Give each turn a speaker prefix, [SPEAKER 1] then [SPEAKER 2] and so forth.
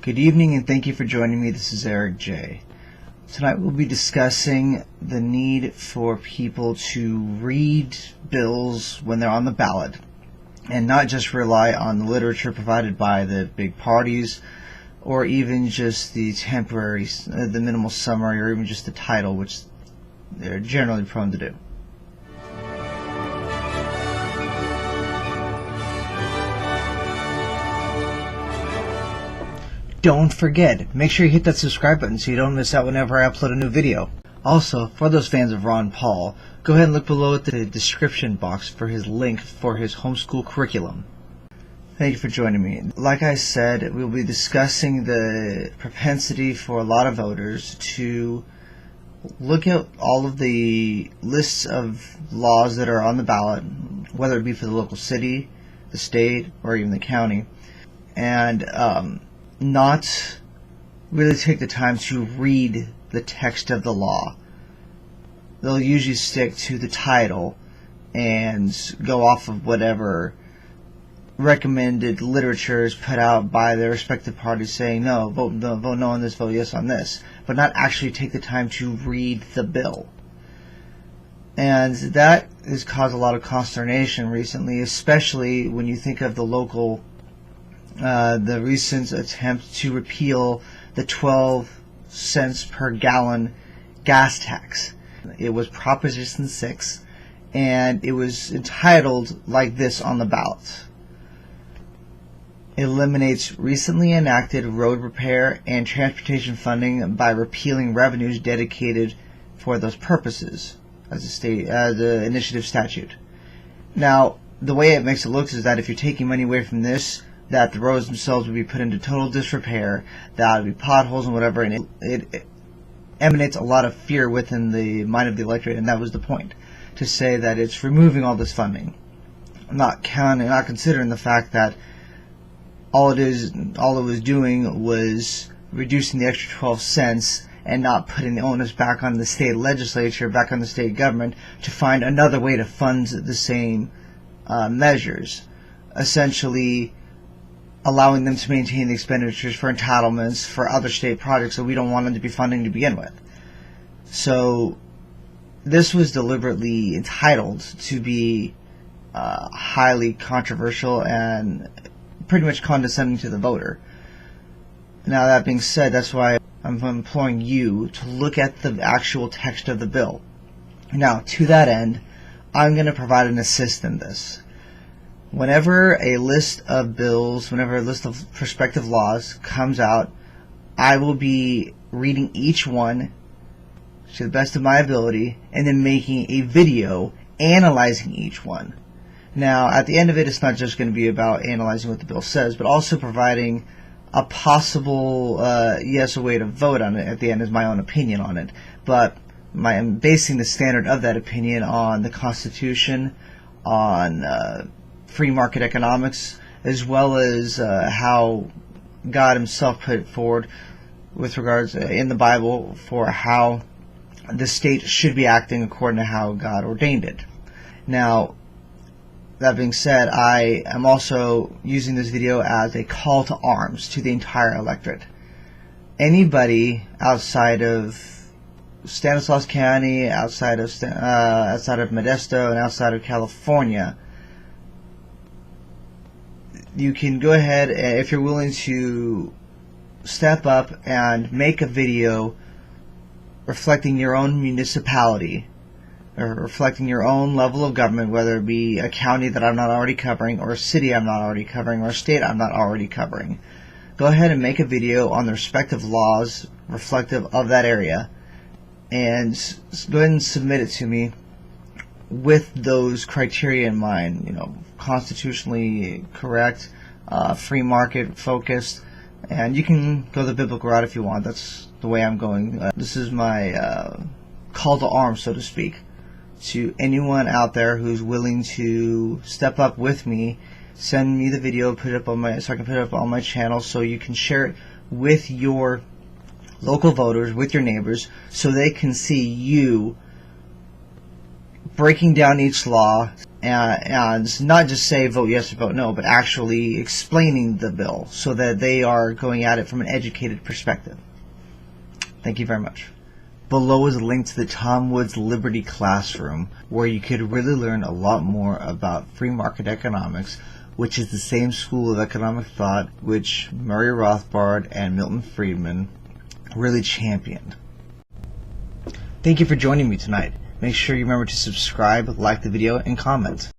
[SPEAKER 1] Good evening and thank you for joining me. This is Eric J. Tonight we'll be discussing the need for people to read bills when they're on the ballot and not just rely on the literature provided by the big parties or even just the temporary, the minimal summary, or even just the title, which they're generally prone to do. Don't forget, make sure you hit that subscribe button so you don't miss out whenever I upload a new video. Also, for those fans of Ron Paul, go ahead and look below at the description box for his link for his homeschool curriculum. Thank you for joining me. Like I said, we'll be discussing the propensity for a lot of voters to look at all of the lists of laws that are on the ballot, whether it be for the local city, the state, or even the county, and not really take the time to read the text of the law. They'll usually stick to the title and go off of whatever recommended literature is put out by their respective parties saying no, vote no on this, vote yes on this, but not actually take the time to read the bill. And that has caused a lot of consternation recently, especially when you think of the local the recent attempt to repeal the 12 cents per gallon gas tax. It was Proposition 6, and it was entitled like this on the ballot: eliminates recently enacted road repair and transportation funding by repealing revenues dedicated for those purposes as a state the initiative statute. Now, the way it makes it look is that if you're taking money away from this, that the roads themselves would be put into total disrepair, that would be potholes and whatever, and it emanates a lot of fear within the mind of the electorate, and that was the point, to say that it's removing all this funding, not considering the fact that all it was doing was reducing the extra 12 cents and not putting the onus back on the state legislature, back on the state government, to find another way to fund the same measures, essentially allowing them to maintain the expenditures for entitlements for other state projects that we don't want them to be funding to begin with. So this was deliberately entitled to be highly controversial and pretty much condescending to the voter. Now, that being said, that's why I'm imploring you to look at the actual text of the bill. Now, to that end, I'm going to provide an assist in this. Whenever a list of bills, whenever a list of prospective laws comes out, I will be reading each one to the best of my ability and then making a video analyzing each one. Now, at the end of it, it's not just going to be about analyzing what the bill says, but also providing a possible yes, a way to vote on it. At the end is my own opinion on it, but I'm basing the standard of that opinion on the Constitution, on free market economics, as well as how God himself put it forward with regards in the Bible for how the state should be acting according to how God ordained it. Now, that being said, I am also using this video as a call to arms to the entire electorate. Anybody outside of Stanislaus County, outside of Modesto, and outside of California, you can go ahead, if you're willing to step up and make a video reflecting your own municipality or reflecting your own level of government, whether it be a county that I'm not already covering, or a city I'm not already covering, or a state I'm not already covering. Go ahead and make a video on the respective laws reflective of that area and go ahead and submit it to me with those criteria in mind, you know, constitutionally correct, free market focused, and you can go the biblical route if you want. That's the way I'm going. This is my call to arms, so to speak, to anyone out there who's willing to step up with me. Send me the video, put it up on so I can put it up on my channel, so you can share it with your local voters, with your neighbors, so they can see you breaking down each law, and not just say vote yes or vote no, but actually explaining the bill so that they are going at it from an educated perspective. Thank you very much. Below is a link to the Tom Woods Liberty Classroom, where you could really learn a lot more about free market economics, which is the same school of economic thought which Murray Rothbard and Milton Friedman really championed. Thank you for joining me tonight. Make sure you remember to subscribe, like the video, and comment.